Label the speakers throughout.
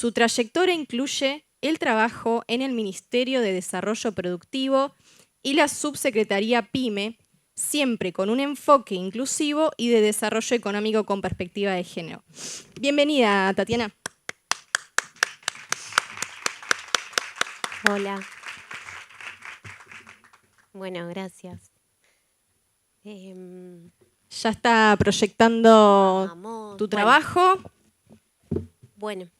Speaker 1: Su trayectoria incluye el trabajo en el Ministerio de Desarrollo Productivo y la Subsecretaría PYME, siempre con un enfoque inclusivo y de desarrollo económico con perspectiva de género. Bienvenida, Tatiana.
Speaker 2: Hola. Bueno, gracias.
Speaker 1: Ya está proyectando tu trabajo.
Speaker 2: Bueno,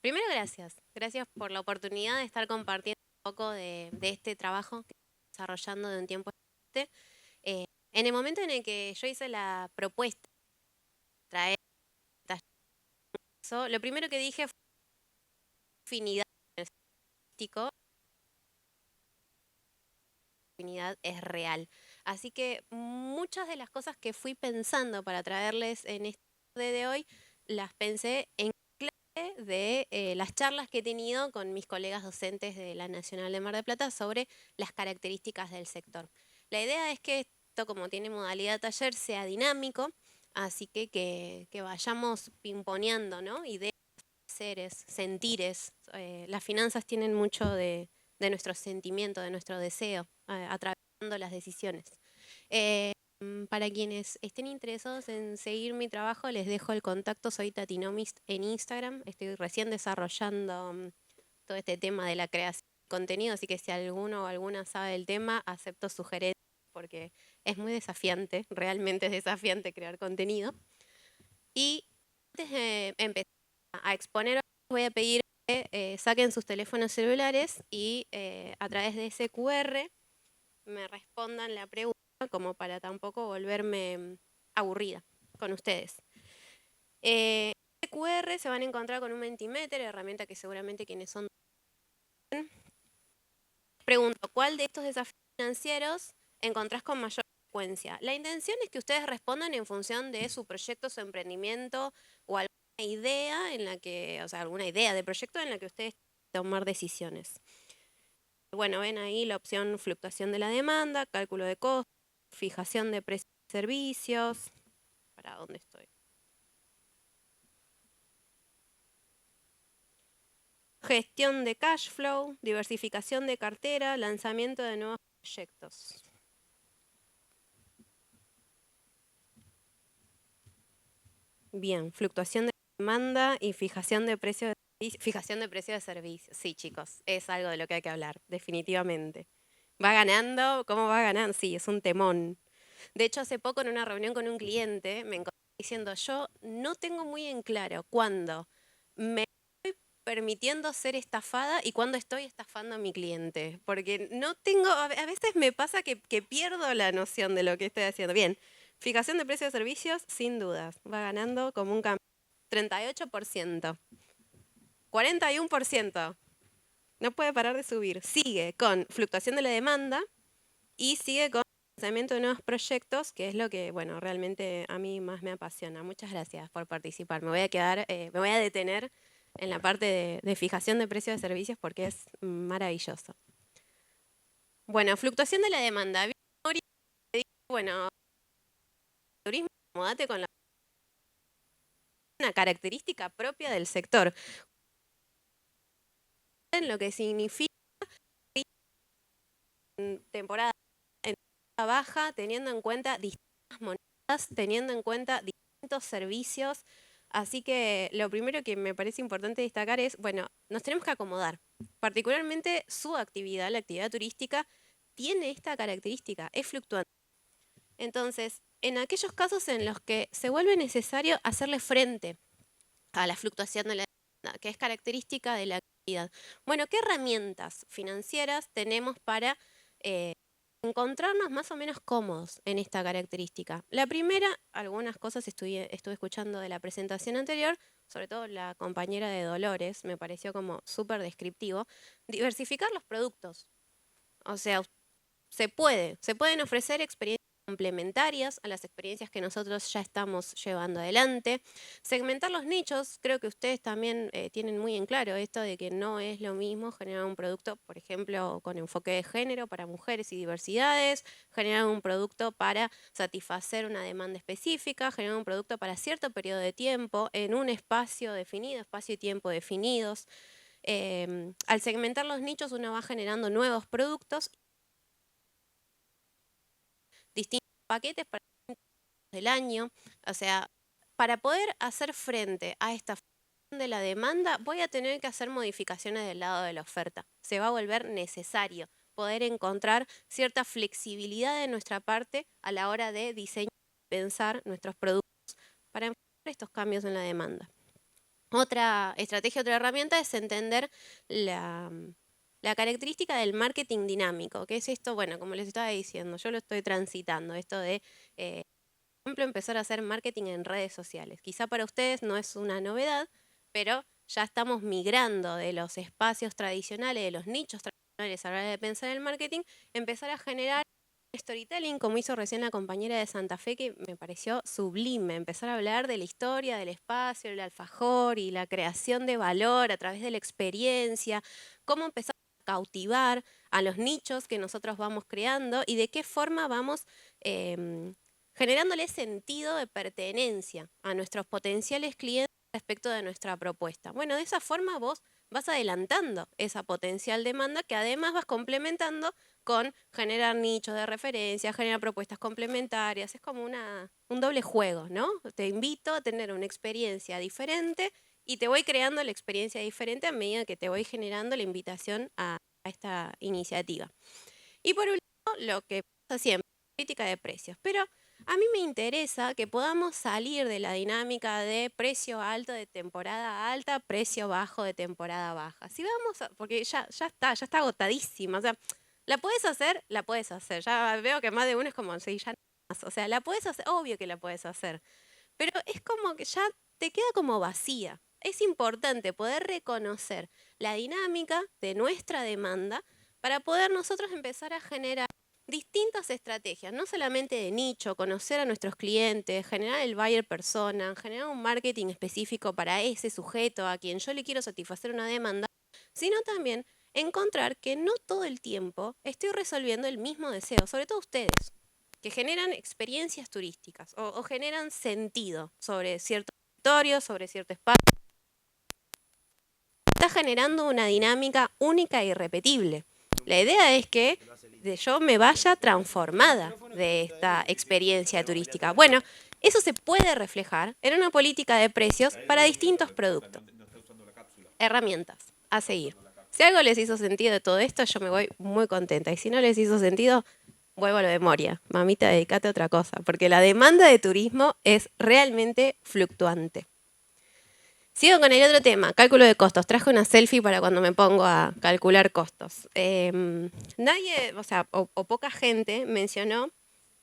Speaker 2: primero gracias. Gracias por la oportunidad de estar compartiendo un poco de este trabajo que estoy desarrollando de un tiempo a este. En el momento en el que yo hice la propuesta de traer lo primero que dije fue afinidad artístico. Afinidad es real. Así que muchas de las cosas que fui pensando para traerles en este tarde de hoy, las pensé en clave de las charlas que he tenido con mis colegas docentes de la Nacional de Mar del Plata sobre las características del sector. La idea es que esto, como tiene modalidad taller, sea dinámico, así que vayamos pimponeando, ¿no? Ideas, seres, sentires. Las finanzas tienen mucho de nuestro sentimiento, de nuestro deseo, atravesando las decisiones. Para quienes estén interesados en seguir mi trabajo, les dejo el contacto. Soy Tatinomist en Instagram. Estoy recién desarrollando todo este tema de la creación de contenido, así que si alguno o alguna sabe del tema, acepto sugerencias porque es muy desafiante, realmente es desafiante crear contenido. Y antes de empezar a exponer, voy a pedir que saquen sus teléfonos celulares y a través de ese QR me respondan la pregunta, como para tampoco volverme aburrida con ustedes. Este QR se van a encontrar con un Mentimeter, herramienta que seguramente quienes son... Pregunto, ¿cuál de estos desafíos financieros encontrás con mayor frecuencia? La intención es que ustedes respondan en función de su proyecto, su emprendimiento o alguna idea en la que, o sea, alguna idea de proyecto en la que ustedes tomar decisiones. Bueno, ven ahí la opción fluctuación de la demanda, cálculo de costos, fijación de precios y servicios. ¿Para dónde estoy? Gestión de cash flow, diversificación de cartera, lanzamiento de nuevos proyectos. Bien, fluctuación de demanda y fijación de precios de servicios. Sí, chicos, es algo de lo que hay que hablar, definitivamente. ¿Va ganando? ¿Cómo va ganando? Sí, es un temón. De hecho, hace poco en una reunión con un cliente me encontré diciendo, yo no tengo muy en claro cuándo me estoy permitiendo ser estafada y cuándo estoy estafando a mi cliente. Porque no tengo, a veces me pasa que pierdo la noción de lo que estoy haciendo. Bien, fijación de precios de servicios, sin dudas. Va ganando como un cambio. 38%. 41%. No puede parar de subir. Sigue con fluctuación de la demanda y sigue con lanzamiento de nuevos proyectos, que es lo que, bueno, realmente a mí más me apasiona. Muchas gracias por participar. Me voy a quedar, me voy a detener en la parte de fijación de precios de servicios porque es maravilloso. Bueno, fluctuación de la demanda. Bueno, turismo, acomodate con una característica propia del sector. En lo que significa temporada baja, teniendo en cuenta distintas monedas, teniendo en cuenta distintos servicios. Así que lo primero que me parece importante destacar es, bueno, nos tenemos que acomodar. Particularmente su actividad, la actividad turística, tiene esta característica, es fluctuante. Entonces, en aquellos casos en los que se vuelve necesario hacerle frente a la fluctuación de la demanda, que es característica de la actividad. Bueno, ¿qué herramientas financieras tenemos para encontrarnos más o menos cómodos en esta característica? La primera, algunas cosas estuve escuchando de la presentación anterior, sobre todo la compañera de Dolores, me pareció como súper descriptivo, diversificar los productos. O sea, se pueden ofrecer experiencias complementarias a las experiencias que nosotros ya estamos llevando adelante. Segmentar los nichos, creo que ustedes también tienen muy en claro esto de que no es lo mismo generar un producto, por ejemplo, con enfoque de género para mujeres y diversidades, generar un producto para satisfacer una demanda específica, generar un producto para cierto periodo de tiempo, en un espacio definido, espacio y tiempo definidos. Al segmentar los nichos uno va generando nuevos productos, distintos paquetes para del año. O sea, para poder hacer frente a esta fluctuación de la demanda, voy a tener que hacer modificaciones del lado de la oferta. Se va a volver necesario poder encontrar cierta flexibilidad de nuestra parte a la hora de diseñar y pensar nuestros productos para enfrentar estos cambios en la demanda. Otra estrategia, otra herramienta es entender la característica del marketing dinámico, que es esto, bueno, como les estaba diciendo, yo lo estoy transitando, esto de, por ejemplo, empezar a hacer marketing en redes sociales. Quizá para ustedes no es una novedad, pero ya estamos migrando de los espacios tradicionales, de los nichos tradicionales a la hora de pensar el marketing, empezar a generar storytelling, como hizo recién la compañera de Santa Fe, que me pareció sublime, empezar a hablar de la historia, del espacio, el alfajor y la creación de valor a través de la experiencia, cómo empezar a cautivar a los nichos que nosotros vamos creando y de qué forma vamos generándole sentido de pertenencia a nuestros potenciales clientes respecto de nuestra propuesta. Bueno, de esa forma vos vas adelantando esa potencial demanda que además vas complementando con generar nichos de referencia, generar propuestas complementarias. Es como un doble juego, ¿no? Te invito a tener una experiencia diferente y te voy creando la experiencia diferente a medida que te voy generando la invitación a esta iniciativa. Y por último, lo que pasa siempre, política de precios. Pero a mí me interesa que podamos salir de la dinámica de precio alto de temporada alta, precio bajo de temporada baja. Si vamos porque ya está agotadísima. O sea, la puedes hacer. Ya veo que más de uno es como, sí, ya no más. O sea, la puedes hacer, obvio que la puedes hacer. Pero es como que ya te queda como vacía. Es importante poder reconocer la dinámica de nuestra demanda para poder nosotros empezar a generar distintas estrategias, no solamente de nicho, conocer a nuestros clientes, generar el buyer persona, generar un marketing específico para ese sujeto a quien yo le quiero satisfacer una demanda, sino también encontrar que no todo el tiempo estoy resolviendo el mismo deseo, sobre todo ustedes, que generan experiencias turísticas o generan sentido sobre cierto territorio, sobre cierto espacio. Está generando una dinámica única e irrepetible. La idea es que yo me vaya transformada de esta experiencia turística. Bueno, eso se puede reflejar en una política de precios para distintos productos. Herramientas a seguir. Si algo les hizo sentido de todo esto, yo me voy muy contenta. Y si no les hizo sentido, vuelvo a lo de Moria. Mamita, dedícate a otra cosa, porque la demanda de turismo es realmente fluctuante. Sigo con el otro tema, cálculo de costos. Traje una selfie para cuando me pongo a calcular costos. Nadie, o poca gente mencionó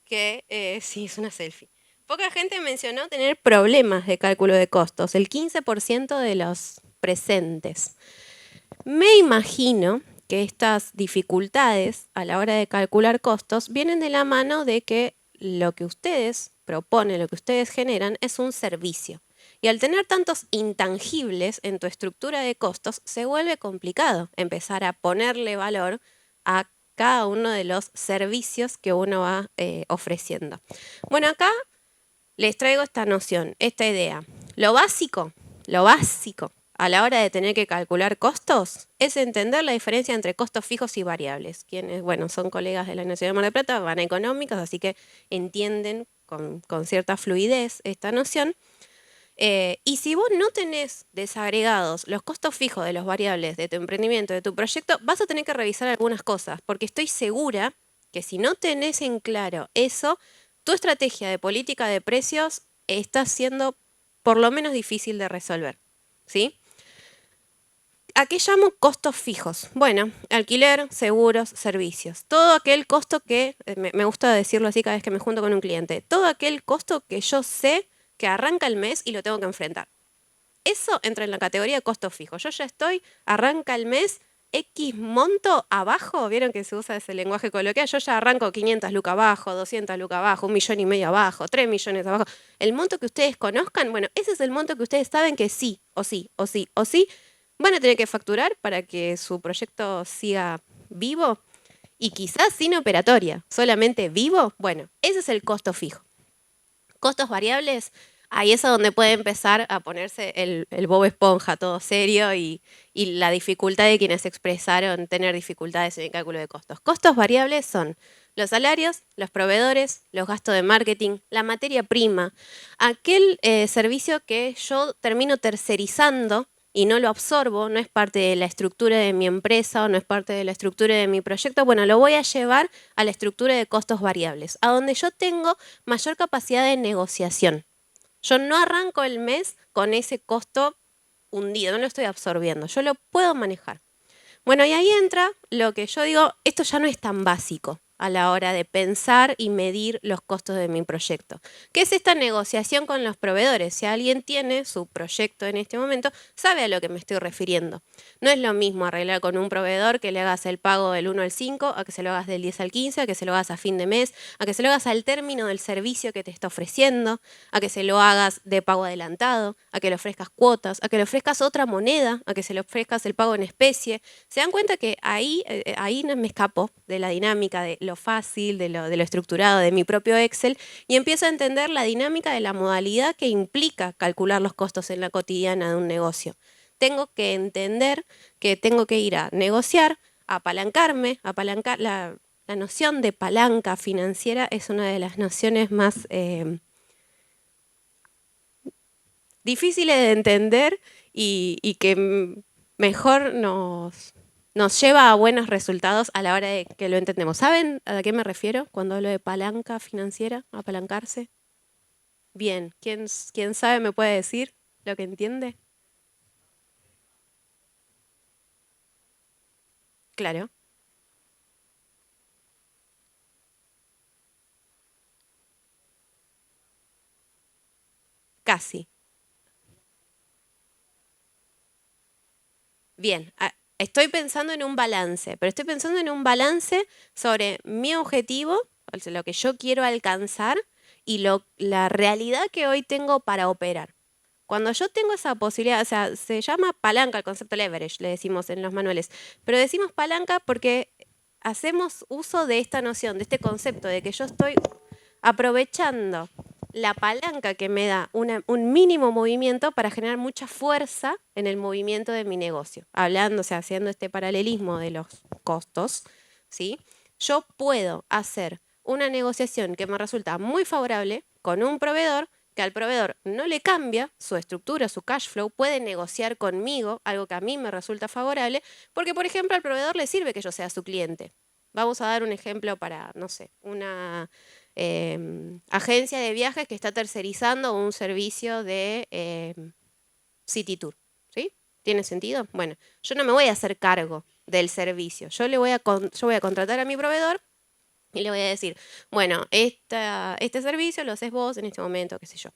Speaker 2: que, sí, es una selfie. Poca gente mencionó tener problemas de cálculo de costos, el 15% de los presentes. Me imagino que estas dificultades a la hora de calcular costos vienen de la mano de que lo que ustedes proponen, lo que ustedes generan es un servicio. Y al tener tantos intangibles en tu estructura de costos, se vuelve complicado empezar a ponerle valor a cada uno de los servicios que uno va ofreciendo. Bueno, acá les traigo esta noción, esta idea. Lo básico a la hora de tener que calcular costos es entender la diferencia entre costos fijos y variables. Quienes, bueno, son colegas de la Universidad de Mar del Plata, van a económicos, así que entienden con cierta fluidez esta noción. Y si vos no tenés desagregados los costos fijos de los variables de tu emprendimiento, de tu proyecto, vas a tener que revisar algunas cosas, porque estoy segura que si no tenés en claro eso, tu estrategia de política de precios está siendo por lo menos difícil de resolver, ¿sí? ¿A qué llamo costos fijos? Bueno, alquiler, seguros, servicios. Todo aquel costo que, me gusta decirlo así cada vez que me junto con un cliente, todo aquel costo que yo sé que arranca el mes y lo tengo que enfrentar. Eso entra en la categoría de costos fijos. Yo ya arranca el mes X monto abajo, vieron que se usa ese lenguaje coloquial, yo ya arranco 500 lucas abajo, 200 lucas abajo, 1,5 millones abajo, 3 millones abajo. El monto que ustedes conozcan, bueno, ese es el monto que ustedes saben que sí, o sí, o sí, o sí, van a tener que facturar para que su proyecto siga vivo y quizás sin operatoria, solamente vivo. Bueno, ese es el costo fijo. Costos variables, ahí es a donde puede empezar a ponerse el Bob Esponja todo serio y la dificultad de quienes expresaron tener dificultades en el cálculo de costos. Costos variables son los salarios, los proveedores, los gastos de marketing, la materia prima, aquel servicio que yo termino tercerizando y no lo absorbo, no es parte de la estructura de mi empresa o no es parte de la estructura de mi proyecto, bueno, lo voy a llevar a la estructura de costos variables, a donde yo tengo mayor capacidad de negociación. Yo no arranco el mes con ese costo hundido, no lo estoy absorbiendo, yo lo puedo manejar. Bueno, y ahí entra lo que yo digo, esto ya no es tan básico a la hora de pensar y medir los costos de mi proyecto. ¿Qué es esta negociación con los proveedores? Si alguien tiene su proyecto en este momento, sabe a lo que me estoy refiriendo. No es lo mismo arreglar con un proveedor que le hagas el pago del 1 al 5, a que se lo hagas del 10 al 15, a que se lo hagas a fin de mes, a que se lo hagas al término del servicio que te está ofreciendo, a que se lo hagas de pago adelantado, a que le ofrezcas cuotas, a que le ofrezcas otra moneda, a que se le ofrezcas el pago en especie. Se dan cuenta que ahí no me escapo de la dinámica de lo fácil, de lo estructurado de mi propio Excel y empiezo a entender la dinámica de la modalidad que implica calcular los costos en la cotidiana de un negocio. Tengo que entender que tengo que ir a negociar, a apalancarme, la noción de palanca financiera es una de las nociones más difíciles de entender y que mejor nos lleva a buenos resultados a la hora de que lo entendemos. ¿Saben a qué me refiero cuando hablo de palanca financiera? Apalancarse. Bien, ¿quién sabe me puede decir lo que entiende? Claro, casi. Bien, estoy pensando en un balance, pero estoy pensando en un balance sobre mi objetivo, o sea, lo que yo quiero alcanzar y la realidad que hoy tengo para operar. Cuando yo tengo esa posibilidad, o sea, se llama palanca el concepto leverage, le decimos en los manuales, pero decimos palanca porque hacemos uso de esta noción, de este concepto de que yo estoy aprovechando la palanca que me da un mínimo movimiento para generar mucha fuerza en el movimiento de mi negocio. Hablando, o sea, haciendo este paralelismo de los costos, ¿sí? Yo puedo hacer una negociación que me resulta muy favorable con un proveedor que al proveedor no le cambia su estructura, su cash flow, puede negociar conmigo algo que a mí me resulta favorable, porque por ejemplo al proveedor le sirve que yo sea su cliente. Vamos a dar un ejemplo para, no sé, una agencia de viajes que está tercerizando un servicio de City Tour. ¿Sí? ¿Tiene sentido? Bueno, yo no me voy a hacer cargo del servicio. Yo voy a contratar a mi proveedor y le voy a decir, bueno, este servicio lo haces vos en este momento, qué sé yo.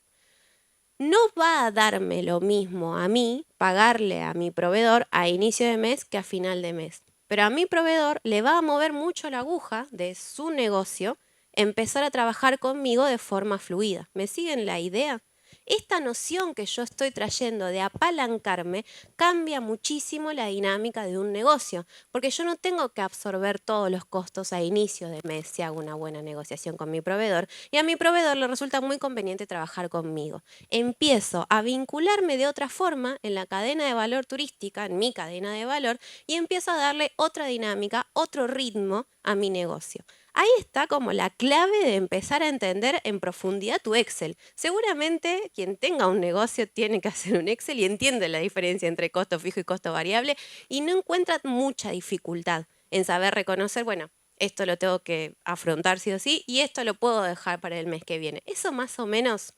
Speaker 2: No va a darme lo mismo a mí pagarle a mi proveedor a inicio de mes que a final de mes. Pero a mi proveedor le va a mover mucho la aguja de su negocio empezar a trabajar conmigo de forma fluida. ¿Me siguen la idea? Esta noción que yo estoy trayendo de apalancarme cambia muchísimo la dinámica de un negocio, porque yo no tengo que absorber todos los costos a inicio de mes si hago una buena negociación con mi proveedor, y a mi proveedor le resulta muy conveniente trabajar conmigo. Empiezo a vincularme de otra forma en la cadena de valor turística, en mi cadena de valor, y empiezo a darle otra dinámica, otro ritmo a mi negocio. Ahí está como la clave de empezar a entender en profundidad tu Excel. Seguramente quien tenga un negocio tiene que hacer un Excel y entiende la diferencia entre costo fijo y costo variable y no encuentra mucha dificultad en saber reconocer, bueno, esto lo tengo que afrontar sí o sí y esto lo puedo dejar para el mes que viene. Eso más o menos,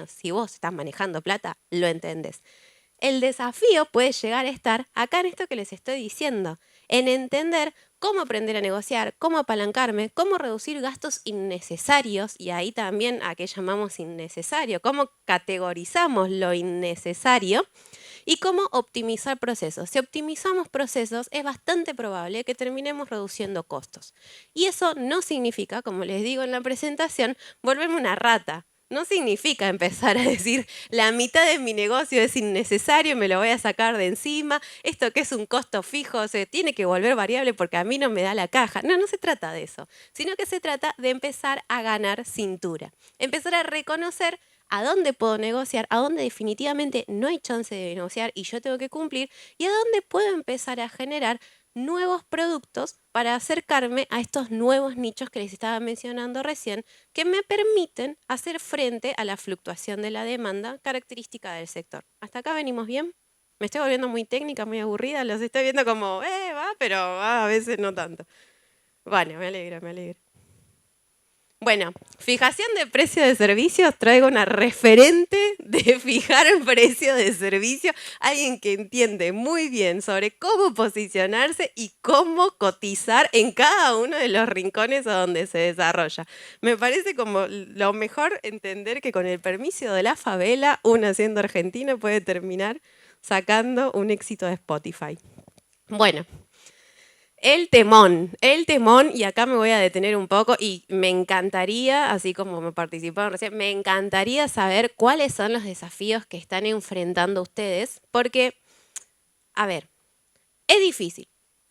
Speaker 2: si vos estás manejando plata, lo entendés. El desafío puede llegar a estar acá en esto que les estoy diciendo, en entender cómo aprender a negociar, cómo apalancarme, cómo reducir gastos innecesarios, y ahí también a qué llamamos innecesario, cómo categorizamos lo innecesario, Y cómo optimizar procesos. Si optimizamos procesos, es bastante probable que terminemos reduciendo costos. Y eso no significa, como les digo en la presentación, volverme una rata. No significa empezar a decir, la mitad de mi negocio es innecesario, me lo voy a sacar de encima, esto que es un costo fijo se tiene que volver variable porque a mí no me da la caja. No, no se trata de eso, sino que se trata de empezar a ganar cintura, empezar a reconocer a dónde puedo negociar, a dónde definitivamente no hay chance de negociar y yo tengo que cumplir, y a dónde puedo empezar a generar nuevos productos para acercarme a estos nuevos nichos que les estaba mencionando recién, que me permiten hacer frente a la fluctuación de la demanda característica del sector. ¿Hasta acá venimos bien? Me estoy volviendo muy técnica, muy aburrida, los estoy viendo como, va, pero a veces no tanto. Bueno, me alegra, me alegra. Bueno, fijación de precio de servicios, traigo una referente de fijar el precio de servicio, alguien que entiende muy bien sobre cómo posicionarse y cómo cotizar en cada uno de los rincones a donde se desarrolla. Me parece como lo mejor entender que con el permiso de la favela, uno siendo argentino puede terminar sacando un éxito de Spotify. Bueno. El temón, y acá me voy a detener un poco y me encantaría, así como me participaron recién, me encantaría saber cuáles son los desafíos que están enfrentando ustedes, porque, a ver, es difícil,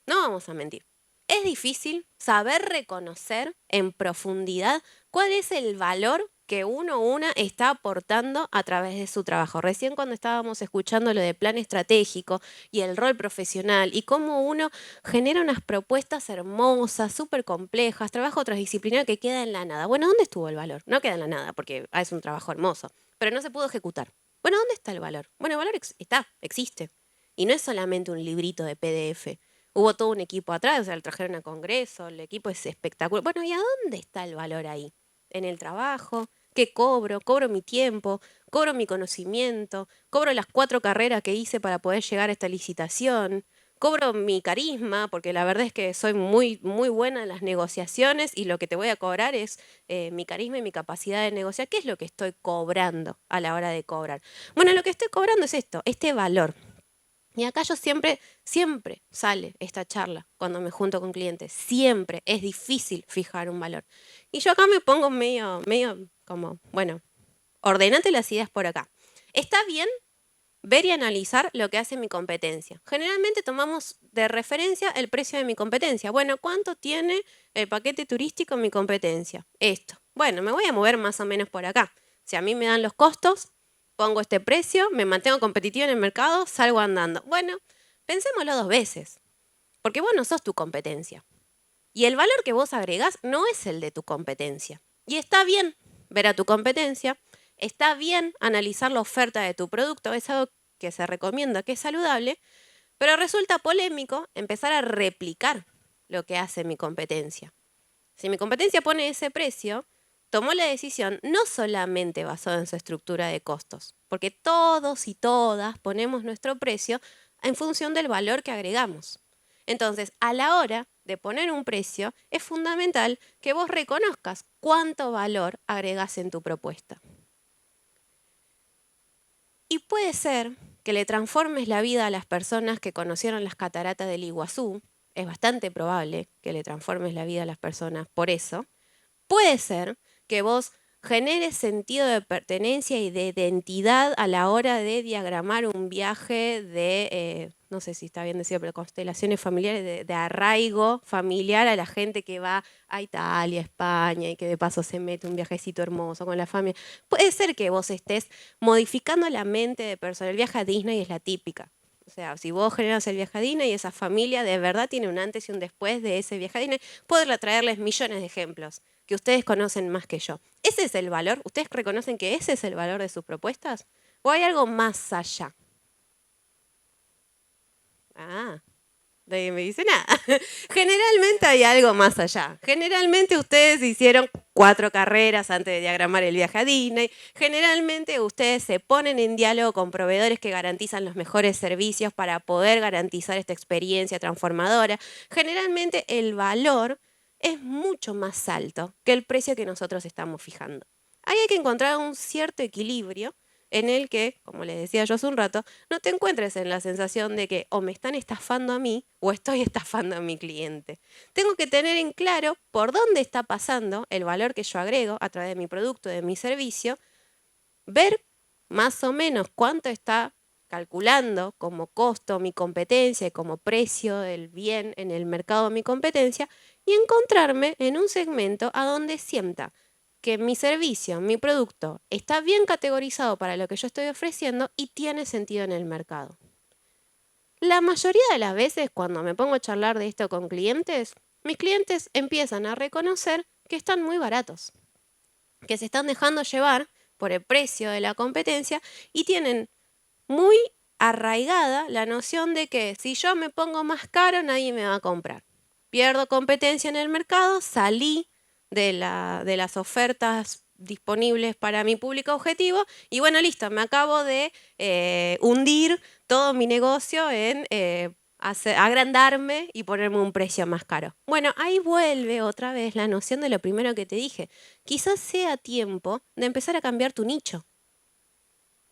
Speaker 2: no vamos a mentir, es difícil saber reconocer en profundidad cuál es el valor que una está aportando a través de su trabajo. Recién cuando estábamos escuchando lo de plan estratégico y el rol profesional y cómo uno genera unas propuestas hermosas, súper complejas, trabajo transdisciplinar que queda en la nada. Bueno, ¿dónde estuvo el valor? No queda en la nada porque es un trabajo hermoso, pero no se pudo ejecutar. Bueno, ¿dónde está el valor? Bueno, el valor está, existe. Y no es solamente un librito de PDF. Hubo todo un equipo atrás, o sea, lo trajeron a congreso, el equipo es espectacular. Bueno, ¿y a dónde está el valor ahí? ¿En el trabajo? ¿Qué cobro? ¿Cobro mi tiempo? ¿Cobro mi conocimiento? ¿Cobro las 4 carreras que hice para poder llegar a esta licitación? ¿Cobro mi carisma? Porque la verdad es que soy muy, muy buena en las negociaciones y lo que te voy a cobrar es mi carisma y mi capacidad de negociar. ¿Qué es lo que estoy cobrando a la hora de cobrar? Bueno, lo que estoy cobrando es esto, este valor. Y acá yo siempre sale esta charla cuando me junto con clientes. Siempre es difícil fijar un valor. Y yo acá me pongo medio como, bueno, ordenate las ideas por acá. Está bien ver y analizar lo que hace mi competencia. Generalmente tomamos de referencia el precio de mi competencia. Bueno, ¿cuánto tiene el paquete turístico en mi competencia? Esto. Bueno, me voy a mover más o menos por acá. Si a mí me dan los costos, pongo este precio, me mantengo competitivo en el mercado, salgo andando. Bueno, pensémoslo 2 veces, porque vos no sos tu competencia. Y el valor que vos agregás no es el de tu competencia. Y está bien ver a tu competencia, está bien analizar la oferta de tu producto, es algo que se recomienda, que es saludable, pero resulta polémico empezar a replicar lo que hace mi competencia. Si mi competencia pone ese precio, tomó la decisión no solamente basada en su estructura de costos, porque todos y todas ponemos nuestro precio en función del valor que agregamos. Entonces, a la hora de poner un precio, es fundamental que vos reconozcas cuánto valor agregás en tu propuesta. Y puede ser que le transformes la vida a las personas que conocieron las cataratas del Iguazú. Es bastante probable que le transformes la vida a las personas por eso. Puede ser que vos generes sentido de pertenencia y de identidad a la hora de diagramar un viaje de, no sé si está bien decirlo, pero constelaciones familiares, de arraigo familiar a la gente que va a Italia, España y que de paso se mete un viajecito hermoso con la familia. Puede ser que vos estés modificando la mente de personas. El viaje a Disney es la típica. O sea, si vos generas el viaje a Disney y esa familia de verdad tiene un antes y un después de ese viaje a Disney, puedo traerles millones de ejemplos que ustedes conocen más que yo. ¿Ese es el valor? ¿Ustedes reconocen que ese es el valor de sus propuestas? ¿O hay algo más allá? Nadie me dice nada. Generalmente hay algo más allá. Generalmente ustedes hicieron 4 carreras antes de diagramar el viaje a Disney. Generalmente ustedes se ponen en diálogo con proveedores que garantizan los mejores servicios para poder garantizar esta experiencia transformadora. Generalmente el valor es mucho más alto que el precio que nosotros estamos fijando. Ahí hay que encontrar un cierto equilibrio en el que, como les decía yo hace un rato, no te encuentres en la sensación de que o me están estafando a mí o estoy estafando a mi cliente. Tengo que tener en claro por dónde está pasando el valor que yo agrego a través de mi producto, de mi servicio, ver más o menos cuánto está calculando como costo mi competencia y como precio del bien en el mercado de mi competencia y encontrarme en un segmento a donde sienta que mi servicio, mi producto está bien categorizado para lo que yo estoy ofreciendo y tiene sentido en el mercado. La mayoría de las veces cuando me pongo a charlar de esto con clientes, mis clientes empiezan a reconocer que están muy baratos, que se están dejando llevar por el precio de la competencia y tienen muy arraigada la noción de que si yo me pongo más caro nadie me va a comprar. Pierdo competencia en el mercado, salí de las ofertas disponibles para mi público objetivo y bueno, listo, me acabo de hundir todo mi negocio en agrandarme y ponerme un precio más caro. Bueno, ahí vuelve otra vez la noción de lo primero que te dije. Quizás sea tiempo de empezar a cambiar tu nicho.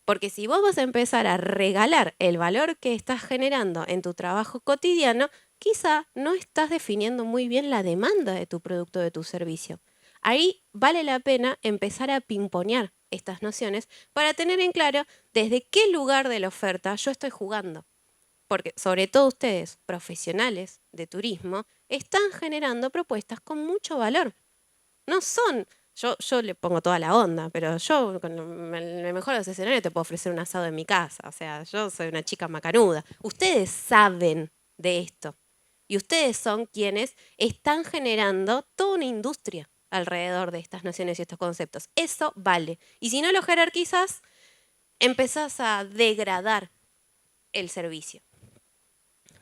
Speaker 2: Porque si vos vas a empezar a regalar el valor que estás generando en tu trabajo cotidiano, quizá no estás definiendo muy bien la demanda de tu producto o de tu servicio. Ahí vale la pena empezar a pimponear estas nociones para tener en claro desde qué lugar de la oferta yo estoy jugando. Porque sobre todo ustedes, profesionales de turismo, están generando propuestas con mucho valor. No son, yo le pongo toda la onda, pero yo con el mejor de los escenarios te puedo ofrecer un asado en mi casa. O sea, yo soy una chica macanuda. Ustedes saben de esto. Y ustedes son quienes están generando toda una industria alrededor de estas nociones y estos conceptos. Eso vale. Y si no lo jerarquizas, empezás a degradar el servicio.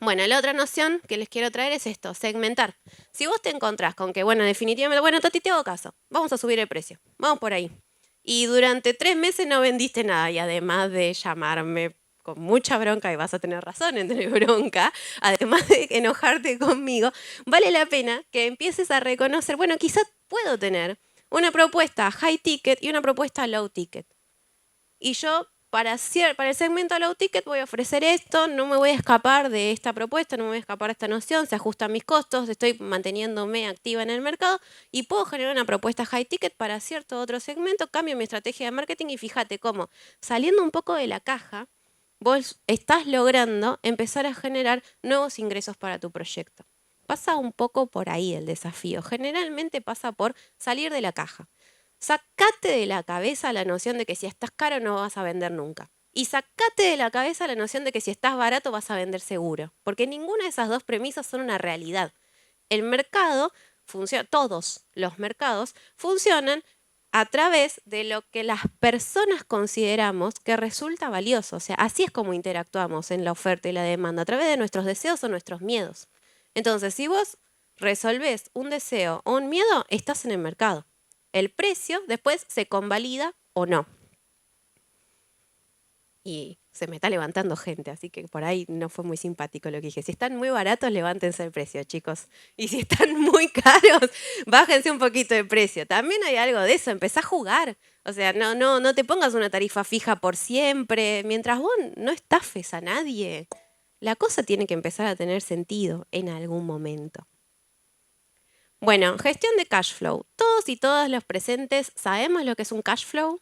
Speaker 2: Bueno, la otra noción que les quiero traer es esto, segmentar. Si vos te encontrás con que, bueno, definitivamente, bueno, Tati, te hago caso, vamos a subir el precio, vamos por ahí. Y durante 3 meses no vendiste nada y además de llamarme con mucha bronca, y vas a tener razón en tener bronca, además de enojarte conmigo, vale la pena que empieces a reconocer, bueno, quizás puedo tener una propuesta high ticket y una propuesta low ticket. Y yo para el segmento low ticket voy a ofrecer esto, no me voy a escapar de esta propuesta, no me voy a escapar de esta noción, se ajusta a mis costos, estoy manteniéndome activa en el mercado y puedo generar una propuesta high ticket para cierto otro segmento, cambio mi estrategia de marketing y fíjate cómo, saliendo un poco de la caja, vos estás logrando empezar a generar nuevos ingresos para tu proyecto. Pasa un poco por ahí el desafío, generalmente pasa por salir de la caja. Sacate de la cabeza la noción de que si estás caro no vas a vender nunca. Y sacate de la cabeza la noción de que si estás barato vas a vender seguro. Porque ninguna de esas dos premisas son una realidad. El mercado funciona, todos los mercados funcionan a través de lo que las personas consideramos que resulta valioso. O sea, así es como interactuamos en la oferta y la demanda, a través de nuestros deseos o nuestros miedos. Entonces, si vos resolvés un deseo o un miedo, estás en el mercado. El precio después se convalida o no. Y se me está levantando gente, así que por ahí no fue muy simpático lo que dije. Si están muy baratos, levántense el precio, chicos. Y si están muy caros, bájense un poquito de precio. También hay algo de eso, empezá a jugar. O sea, no te pongas una tarifa fija por siempre. Mientras vos no estafes a nadie, la cosa tiene que empezar a tener sentido en algún momento. Bueno, gestión de cash flow. Todos y todas los presentes sabemos lo que es un cash flow.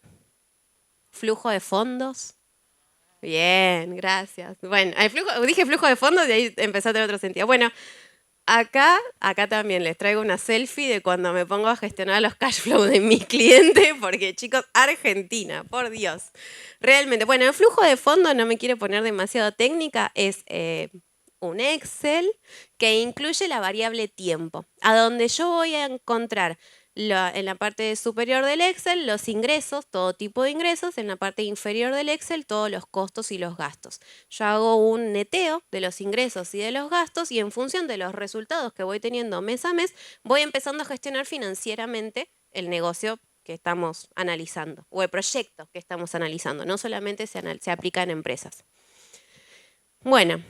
Speaker 2: Flujo de fondos. Bien, gracias. Bueno, dije flujo de fondos y ahí empezó a tener otro sentido. Bueno, acá también les traigo una selfie de cuando me pongo a gestionar los cash flow de mis clientes, porque chicos, Argentina, por Dios. Realmente, bueno, el flujo de fondos, no me quiero poner demasiado técnica, es un Excel que incluye la variable tiempo, a donde yo voy a encontrar en la parte superior del Excel los ingresos, todo tipo de ingresos, en la parte inferior del Excel todos los costos y los gastos. Yo hago un neteo de los ingresos y de los gastos y en función de los resultados que voy teniendo mes a mes, voy empezando a gestionar financieramente el negocio que estamos analizando o el proyecto que estamos analizando. No solamente se aplica en empresas. Bueno.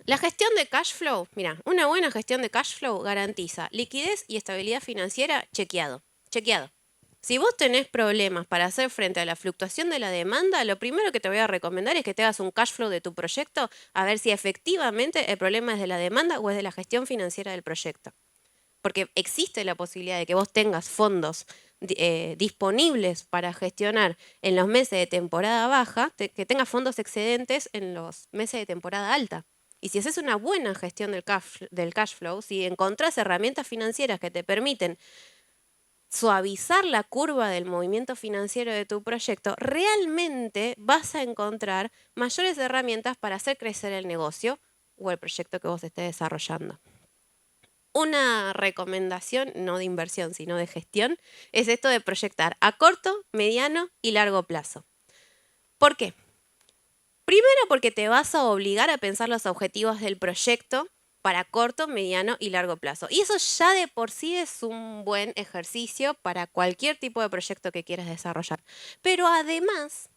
Speaker 2: La gestión de cash flow, mira, una buena gestión de cash flow garantiza liquidez y estabilidad financiera chequeado. Si vos tenés problemas para hacer frente a la fluctuación de la demanda, lo primero que te voy a recomendar es que te hagas un cash flow de tu proyecto a ver si efectivamente el problema es de la demanda o es de la gestión financiera del proyecto. Porque existe la posibilidad de que vos tengas fondos disponibles para gestionar en los meses de temporada baja, que tengas fondos excedentes en los meses de temporada alta. Y si haces una buena gestión del cash flow, si encontrás herramientas financieras que te permiten suavizar la curva del movimiento financiero de tu proyecto, realmente vas a encontrar mayores herramientas para hacer crecer el negocio o el proyecto que vos estés desarrollando. Una recomendación, no de inversión, sino de gestión, es esto de proyectar a corto, mediano y largo plazo. ¿Por qué? Primero porque te vas a obligar a pensar los objetivos del proyecto para corto, mediano y largo plazo. Y eso ya de por sí es un buen ejercicio para cualquier tipo de proyecto que quieras desarrollar. Pero además,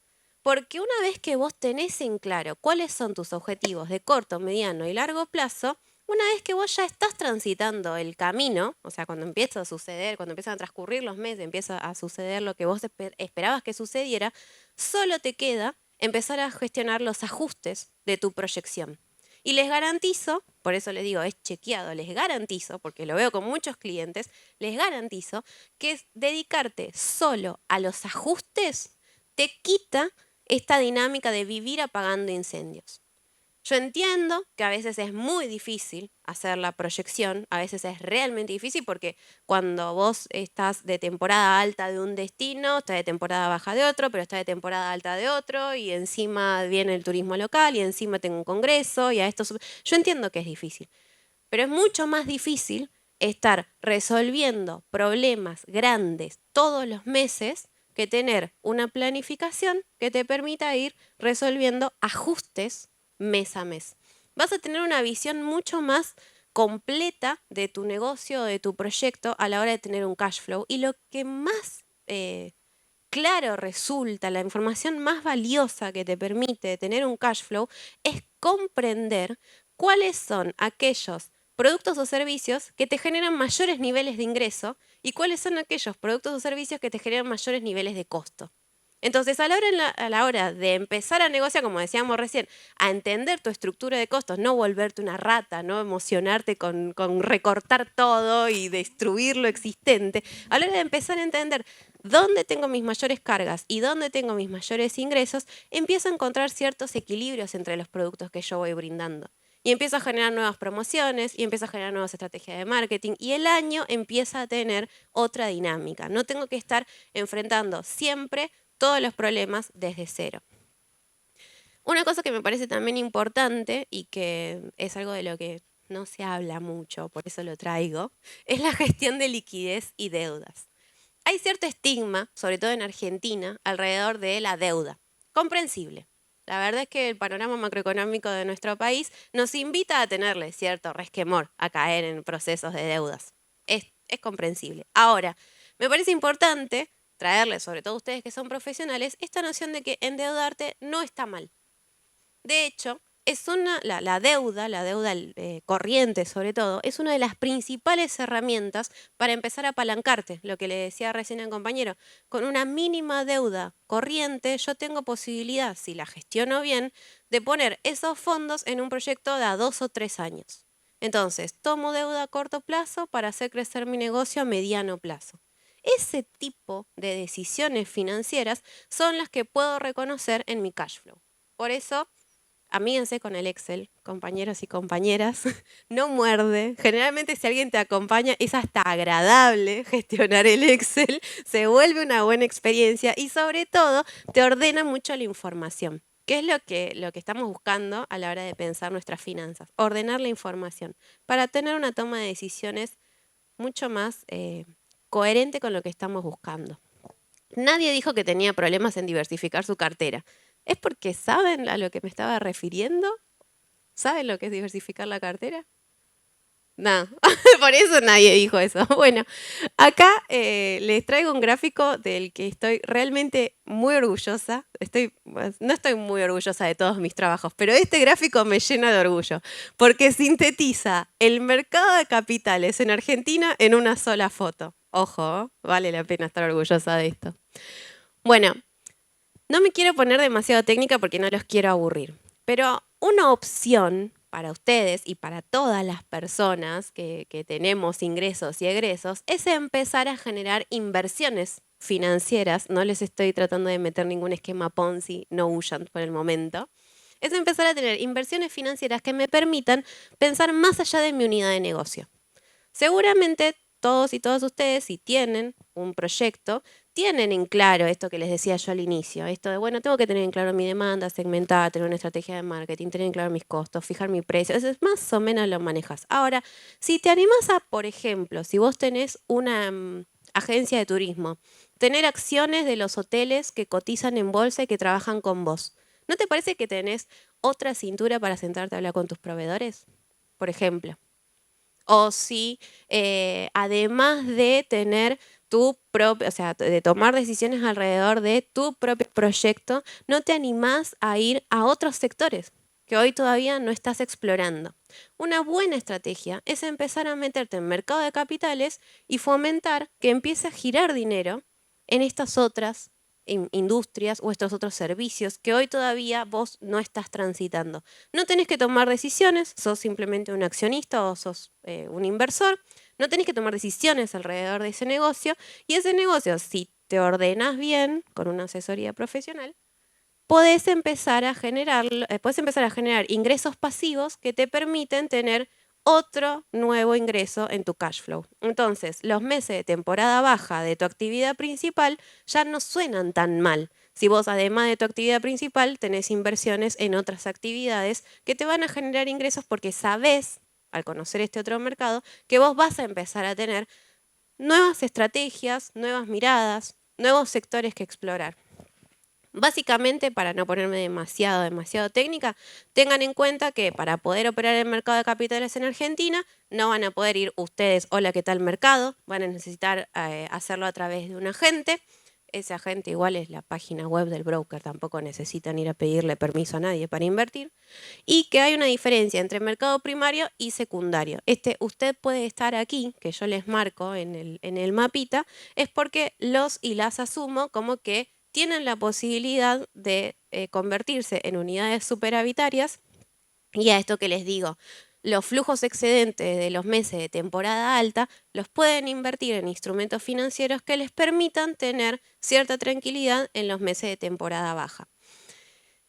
Speaker 2: porque una vez que vos tenés en claro cuáles son tus objetivos de corto, mediano y largo plazo, una vez que vos ya estás transitando el camino, o sea, cuando empieza a suceder, cuando empiezan a transcurrir los meses, empieza a suceder lo que vos esperabas que sucediera, solo te queda empezar a gestionar los ajustes de tu proyección. Y les garantizo, por eso les digo, es chequeado, les garantizo, porque lo veo con muchos clientes, les garantizo que dedicarte solo a los ajustes te quita esta dinámica de vivir apagando incendios. Yo entiendo que a veces es muy difícil hacer la proyección, a veces es realmente difícil porque cuando vos estás de temporada alta de un destino, estás de temporada baja de otro, pero estás de temporada alta de otro y encima viene el turismo local y encima tengo un congreso y a esto... Yo entiendo que es difícil, pero es mucho más difícil estar resolviendo problemas grandes todos los meses que tener una planificación que te permita ir resolviendo ajustes mes a mes. Vas a tener una visión mucho más completa de tu negocio, de tu proyecto a la hora de tener un cash flow. Y lo que más claro resulta, la información más valiosa que te permite tener un cash flow es comprender cuáles son aquellos productos o servicios que te generan mayores niveles de ingreso y cuáles son aquellos productos o servicios que te generan mayores niveles de costo. Entonces, a la hora de empezar a negociar, como decíamos recién, a entender tu estructura de costos, no volverte una rata, no emocionarte con recortar todo y destruir lo existente, a la hora de empezar a entender dónde tengo mis mayores cargas y dónde tengo mis mayores ingresos, empiezo a encontrar ciertos equilibrios entre los productos que yo voy brindando. Y empiezo a generar nuevas promociones y empiezo a generar nuevas estrategias de marketing y el año empieza a tener otra dinámica. No tengo que estar enfrentando siempre todos los problemas desde cero. Una cosa que me parece también importante y que es algo de lo que no se habla mucho, por eso lo traigo, es la gestión de liquidez y deudas. Hay cierto estigma, sobre todo en Argentina, alrededor de la deuda. Comprensible. La verdad es que el panorama macroeconómico de nuestro país nos invita a tenerle cierto resquemor a caer en procesos de deudas. Es comprensible. Ahora, me parece importante traerles, sobre todo ustedes que son profesionales, esta noción de que endeudarte no está mal. De hecho, es la deuda corriente sobre todo, es una de las principales herramientas para empezar a apalancarte, lo que le decía recién al compañero. Con una mínima deuda corriente yo tengo posibilidad, si la gestiono bien, de poner esos fondos en un proyecto de a 2 o 3 años. Entonces, tomo deuda a corto plazo para hacer crecer mi negocio a mediano plazo. Ese tipo de decisiones financieras son las que puedo reconocer en mi cash flow. Por eso, amíguense con el Excel, compañeros y compañeras, no muerde. Generalmente si alguien te acompaña es hasta agradable gestionar el Excel, se vuelve una buena experiencia y sobre todo te ordena mucho la información. ¿Qué es lo que estamos buscando a la hora de pensar nuestras finanzas? Ordenar la información para tener una toma de decisiones mucho más coherente con lo que estamos buscando. Nadie dijo que tenía problemas en diversificar su cartera. ¿Es porque saben a lo que me estaba refiriendo? ¿Saben lo que es diversificar la cartera? No, por eso nadie dijo eso. Bueno, acá les traigo un gráfico del que estoy realmente muy orgullosa. No estoy muy orgullosa de todos mis trabajos, pero este gráfico me llena de orgullo porque sintetiza el mercado de capitales en Argentina en una sola foto. Ojo, vale la pena estar orgullosa de esto. Bueno, no me quiero poner demasiado técnica porque no los quiero aburrir, pero una opción para ustedes y para todas las personas que tenemos ingresos y egresos es empezar a generar inversiones financieras. No les estoy tratando de meter ningún esquema Ponzi, no huyan por el momento. Es empezar a tener inversiones financieras que me permitan pensar más allá de mi unidad de negocio. Seguramente todos y todas ustedes, si tienen un proyecto, tienen en claro esto que les decía yo al inicio, esto de, bueno, tengo que tener en claro mi demanda, segmentar, tener una estrategia de marketing, tener en claro mis costos, fijar mi precio, eso es más o menos lo manejas. Ahora, si te animas a, por ejemplo, si vos tenés una agencia de turismo, tener acciones de los hoteles que cotizan en bolsa y que trabajan con vos, ¿no te parece que tenés otra cintura para sentarte a hablar con tus proveedores? Por ejemplo. O si además de tener tu propio, o sea, de tomar decisiones alrededor de tu propio proyecto, no te animás a ir a otros sectores que hoy todavía no estás explorando. Una buena estrategia es empezar a meterte en mercado de capitales y fomentar que empiece a girar dinero en estas otras industrias o estos otros servicios que hoy todavía vos no estás transitando. No tenés que tomar decisiones, sos simplemente un accionista o sos un inversor, no tenés que tomar decisiones alrededor de ese negocio y ese negocio, si te ordenas bien con una asesoría profesional, podés empezar a generar ingresos pasivos que te permiten tener otro nuevo ingreso en tu cash flow. Entonces, los meses de temporada baja de tu actividad principal ya no suenan tan mal. Si vos, además de tu actividad principal, tenés inversiones en otras actividades que te van a generar ingresos porque sabés, al conocer este otro mercado, que vos vas a empezar a tener nuevas estrategias, nuevas miradas, nuevos sectores que explorar. Básicamente, para no ponerme demasiado técnica, tengan en cuenta que para poder operar en el mercado de capitales en Argentina, no van a poder ir ustedes, hola, ¿qué tal mercado? Van a necesitar hacerlo a través de un agente. Ese agente igual es la página web del broker, tampoco necesitan ir a pedirle permiso a nadie para invertir. Y que hay una diferencia entre mercado primario y secundario. Usted puede estar aquí, que yo les marco en el mapita, es porque los y las asumo como que tienen la posibilidad de convertirse en unidades superavitarias. Y a esto que les digo, los flujos excedentes de los meses de temporada alta los pueden invertir en instrumentos financieros que les permitan tener cierta tranquilidad en los meses de temporada baja.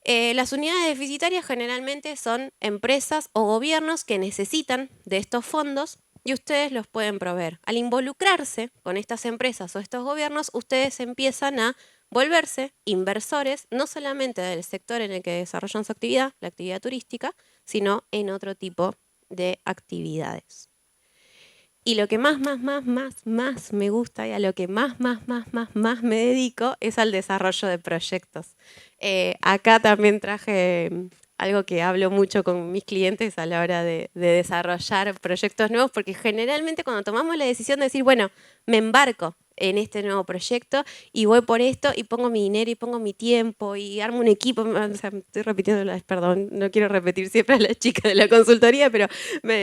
Speaker 2: Las unidades deficitarias generalmente son empresas o gobiernos que necesitan de estos fondos y ustedes los pueden proveer. Al involucrarse con estas empresas o estos gobiernos, ustedes empiezan a volverse inversores, no solamente del sector en el que desarrollan su actividad, la actividad turística, sino en otro tipo de actividades. Y lo que más me gusta y a lo que más me dedico es al desarrollo de proyectos. Acá también traje algo que hablo mucho con mis clientes a la hora de desarrollar proyectos nuevos, porque generalmente cuando tomamos la decisión de decir, bueno, me embarco en este nuevo proyecto y voy por esto y pongo mi dinero y pongo mi tiempo y armo un equipo, o sea, estoy repitiendo, perdón, no quiero repetir siempre a la chica de la consultoría, pero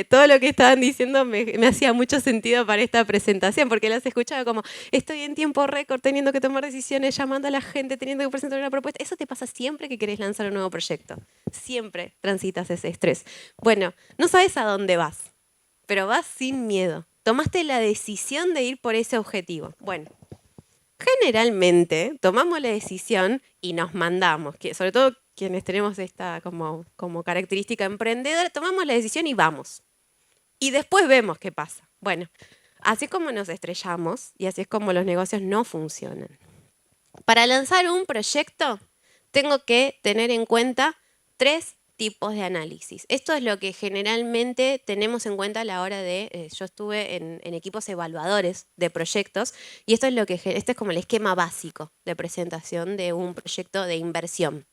Speaker 2: todo lo que estaban diciendo me hacía mucho sentido para esta presentación, porque las escuchaba como, estoy en tiempo récord teniendo que tomar decisiones, llamando a la gente, teniendo que presentar una propuesta. Eso te pasa siempre que querés lanzar un nuevo proyecto. Siempre transitas ese estrés. Bueno, no sabes a dónde vas, pero vas sin miedo. Tomaste la decisión de ir por ese objetivo. Bueno, generalmente tomamos la decisión y nos mandamos, sobre todo quienes tenemos esta como característica emprendedora, tomamos la decisión y vamos. Y después vemos qué pasa. Bueno, así es como nos estrellamos y así es como los negocios no funcionan. Para lanzar un proyecto, tengo que tener en cuenta 3 tipos de análisis. Esto es lo que generalmente tenemos en cuenta a la hora de, yo estuve en equipos evaluadores de proyectos y este es como el esquema básico de presentación de un proyecto de inversión.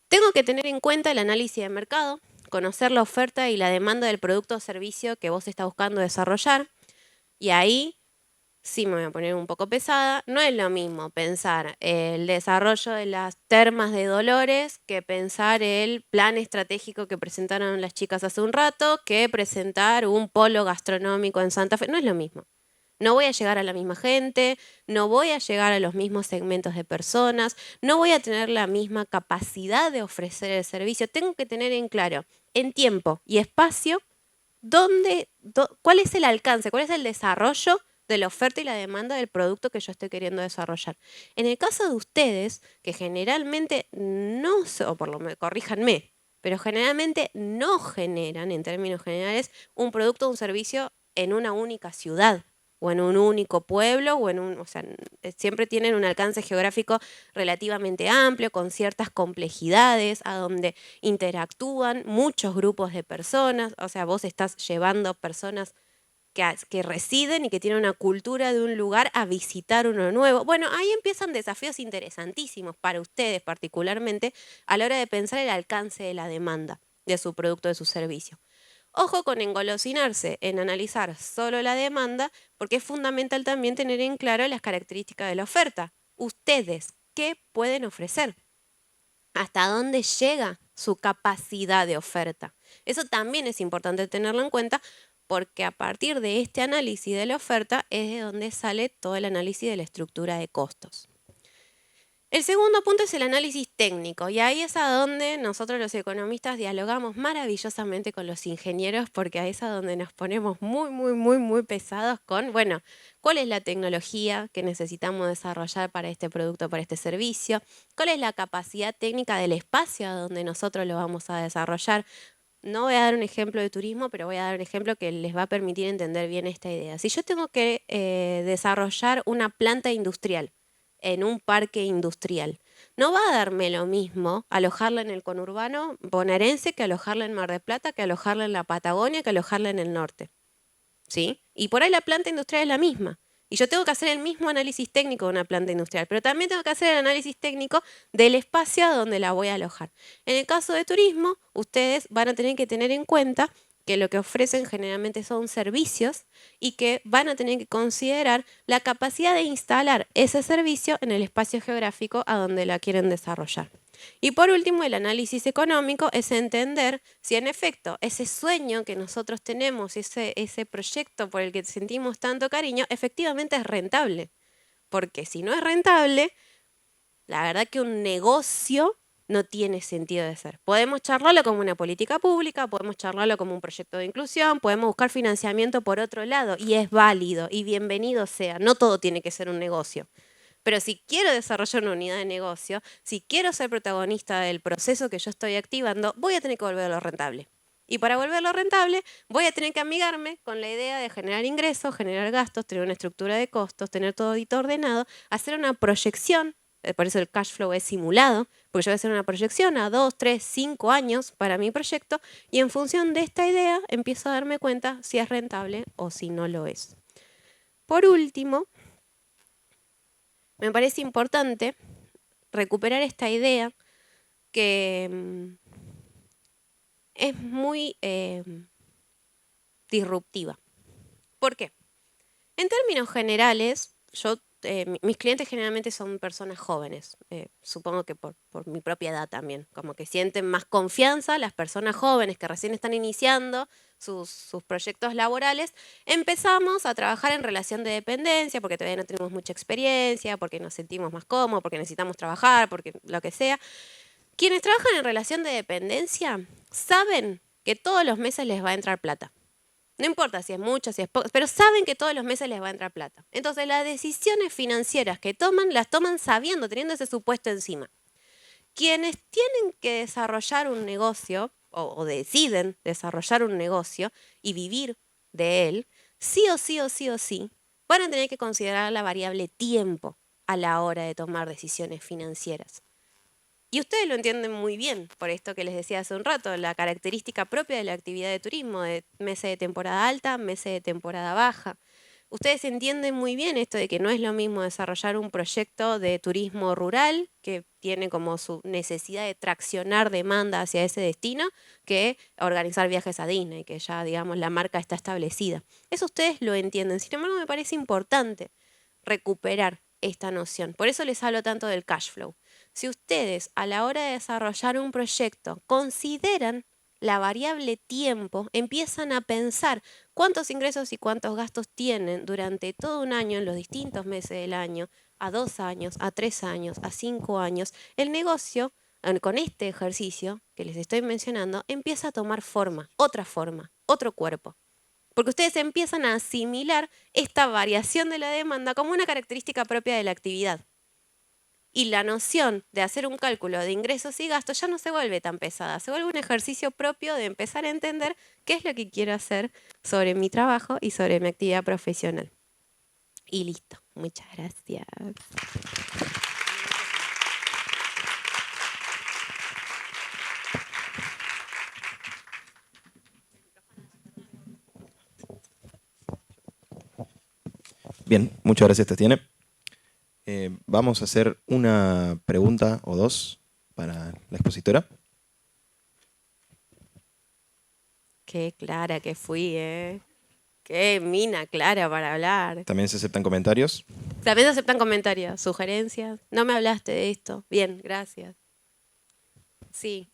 Speaker 2: Tengo que tener en cuenta el análisis de mercado, conocer la oferta y la demanda del producto o servicio que vos estás buscando desarrollar. Y ahí sí me voy a poner un poco pesada. No es lo mismo pensar el desarrollo de las termas de Dolores que pensar el plan estratégico que presentaron las chicas hace un rato, que presentar un polo gastronómico en Santa Fe. No es lo mismo. No voy a llegar a la misma gente, no voy a llegar a los mismos segmentos de personas, no voy a tener la misma capacidad de ofrecer el servicio. Tengo que tener en claro, en tiempo y espacio, cuál es el alcance, cuál es el desarrollo de la oferta y la demanda del producto que yo estoy queriendo desarrollar. En el caso de ustedes, que generalmente no, o por lo menos, corríjanme, pero generalmente no generan, en términos generales, un producto o un servicio en una única ciudad o en un único pueblo, o sea, siempre tienen un alcance geográfico relativamente amplio, con ciertas complejidades, a donde interactúan muchos grupos de personas, o sea, vos estás llevando personas que residen y que tienen una cultura de un lugar a visitar uno nuevo. Bueno, ahí empiezan desafíos interesantísimos para ustedes particularmente a la hora de pensar el alcance de la demanda de su producto, de su servicio. Ojo con engolosinarse en analizar solo la demanda, porque es fundamental también tener en claro las características de la oferta. Ustedes, ¿qué pueden ofrecer? ¿Hasta dónde llega su capacidad de oferta? Eso también es importante tenerlo en cuenta, porque a partir de este análisis de la oferta es de donde sale todo el análisis de la estructura de costos. El segundo punto es el análisis técnico, y ahí es a donde nosotros los economistas dialogamos maravillosamente con los ingenieros, porque ahí es a donde nos ponemos muy pesados con, bueno, ¿cuál es la tecnología que necesitamos desarrollar para este producto, para este servicio? ¿Cuál es la capacidad técnica del espacio a donde nosotros lo vamos a desarrollar? No voy a dar un ejemplo de turismo, pero voy a dar un ejemplo que les va a permitir entender bien esta idea. Si yo tengo que desarrollar una planta industrial en un parque industrial, no va a darme lo mismo alojarla en el conurbano bonaerense que alojarla en Mar del Plata, que alojarla en la Patagonia, que alojarla en el norte. ¿Sí? Y por ahí la planta industrial es la misma. Y yo tengo que hacer el mismo análisis técnico de una planta industrial, pero también tengo que hacer el análisis técnico del espacio a donde la voy a alojar. En el caso de turismo, ustedes van a tener que tener en cuenta que lo que ofrecen generalmente son servicios y que van a tener que considerar la capacidad de instalar ese servicio en el espacio geográfico a donde la quieren desarrollar. Y por último, el análisis económico es entender si en efecto ese sueño que nosotros tenemos, ese proyecto por el que sentimos tanto cariño, efectivamente es rentable. Porque si no es rentable, la verdad que un negocio no tiene sentido de ser. Podemos charlarlo como una política pública, podemos charlarlo como un proyecto de inclusión, podemos buscar financiamiento por otro lado, y es válido y bienvenido sea. No todo tiene que ser un negocio. Pero si quiero desarrollar una unidad de negocio, si quiero ser protagonista del proceso que yo estoy activando, voy a tener que volverlo rentable. Y para volverlo rentable, voy a tener que amigarme con la idea de generar ingresos, generar gastos, tener una estructura de costos, tener todo ordenado, hacer una proyección, por eso el cash flow es simulado, porque yo voy a hacer una proyección a 2, 3, 5 años para mi proyecto, y en función de esta idea empiezo a darme cuenta si es rentable o si no lo es. Por último, me parece importante recuperar esta idea que es muy disruptiva. ¿Por qué? En términos generales, mis clientes generalmente son personas jóvenes, supongo que por mi propia edad también, como que sienten más confianza las personas jóvenes que recién están iniciando sus proyectos laborales. Empezamos a trabajar en relación de dependencia porque todavía no tenemos mucha experiencia, porque nos sentimos más cómodos, porque necesitamos trabajar, porque lo que sea. Quienes trabajan en relación de dependencia saben que todos los meses les va a entrar plata. No importa si es mucho, si es poco, pero saben que todos los meses les va a entrar plata. Entonces, las decisiones financieras que toman, las toman sabiendo, teniendo ese supuesto encima. Quienes tienen que desarrollar un negocio, o deciden desarrollar un negocio y vivir de él, sí o sí, van a tener que considerar la variable tiempo a la hora de tomar decisiones financieras. Y ustedes lo entienden muy bien, por esto que les decía hace un rato, la característica propia de la actividad de turismo, de meses de temporada alta, meses de temporada baja. Ustedes entienden muy bien esto de que no es lo mismo desarrollar un proyecto de turismo rural, que tiene como su necesidad de traccionar demanda hacia ese destino, que organizar viajes a Disney, que ya, digamos, la marca está establecida. Eso ustedes lo entienden. Sin embargo, me parece importante recuperar esta noción. Por eso les hablo tanto del cash flow. Si ustedes a la hora de desarrollar un proyecto consideran la variable tiempo, empiezan a pensar cuántos ingresos y cuántos gastos tienen durante todo un año, en los distintos meses del año, a 2 años, a 3 años, a 5 años, el negocio, con este ejercicio que les estoy mencionando, empieza a tomar forma, otro cuerpo. Porque ustedes empiezan a asimilar esta variación de la demanda como una característica propia de la actividad. Y la noción de hacer un cálculo de ingresos y gastos ya no se vuelve tan pesada, se vuelve un ejercicio propio de empezar a entender qué es lo que quiero hacer sobre mi trabajo y sobre mi actividad profesional. Y listo, muchas gracias.
Speaker 3: Bien, muchas gracias, Tatiana. Vamos a hacer una pregunta o dos para la expositora.
Speaker 2: Qué clara que fui, ¿eh? Qué mina clara para hablar.
Speaker 3: También se aceptan comentarios.
Speaker 2: También se aceptan comentarios, sugerencias. No me hablaste de esto. Bien, gracias. Sí.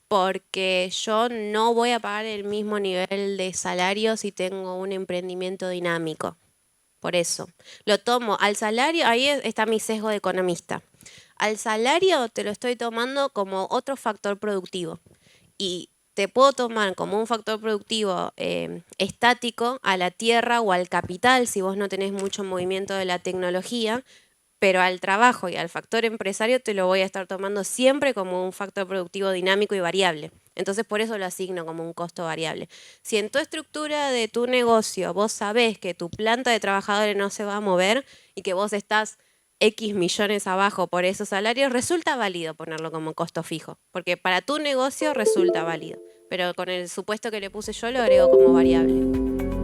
Speaker 2: Porque yo no voy a pagar el mismo nivel de salario si tengo un emprendimiento dinámico. Por eso. Lo tomo al salario, ahí está mi sesgo de economista. Al salario te lo estoy tomando como otro factor productivo. Y te puedo tomar como un factor productivo estático a la tierra o al capital si vos no tenés mucho movimiento de la tecnología, pero al trabajo y al factor empresario te lo voy a estar tomando siempre como un factor productivo dinámico y variable. Entonces por eso lo asigno como un costo variable. Si en tu estructura de tu negocio vos sabés que tu planta de trabajadores no se va a mover y que vos estás X millones abajo por esos salarios, resulta válido ponerlo como costo fijo, porque para tu negocio resulta válido. Pero con el supuesto que le puse yo lo agrego como variable.